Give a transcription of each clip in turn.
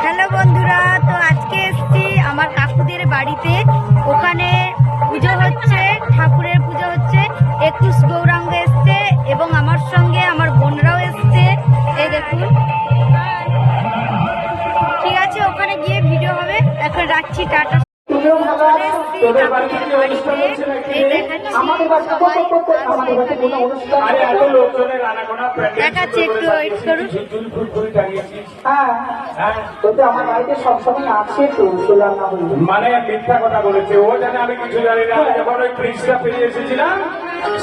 Hello বন্ধুরা, তো আজকে এসছি আমার কাকুদের বাড়িতে। ওখানে পুজো হচ্ছে, ঠাকুরের পুজো হচ্ছে। 21 গৌরাঙ্গ এসছে এবং আমার সঙ্গে আমার বোনরাও এসছে। এই দেখুন, ঠিক আছে, ওখানে গিয়ে ভিডিও হবে। এখন রাখছি, টাটা। দেখাচ্ছি, একটু ওয়েট করুন। আমার বাড়িতে সবসময় আছে তো, মানে মিথ্যা কথা বলেছে ও, জানে আমি কিছু জানি না। যখন ওই ব্রিজটা পেরিয়ে এসেছিলাম,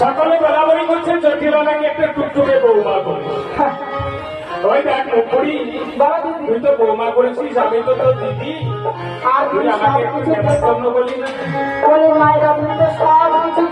সকলে বলাবলি করছে জটিলা নাকি একটা টুকটুকে বৌমা করে। ওই দেখ মুখপুরি, তুই তো বৌমা করেছিস, আমি তো তোর দিদি। আর তুই আমাকে জন্য বললি না? মায়ের আপনি তো সব কিছু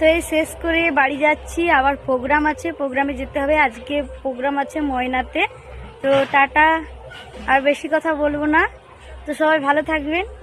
তো এই শেষ করে বাড়ি যাচ্ছি, আবার প্রোগ্রাম আছে, প্রোগ্রামে যেতে হবে। আজকে প্রোগ্রাম আছে ময়নাতে। তো টাটা, আর বেশি কথা বলবো না। তো সবাই ভালো থাকবেন।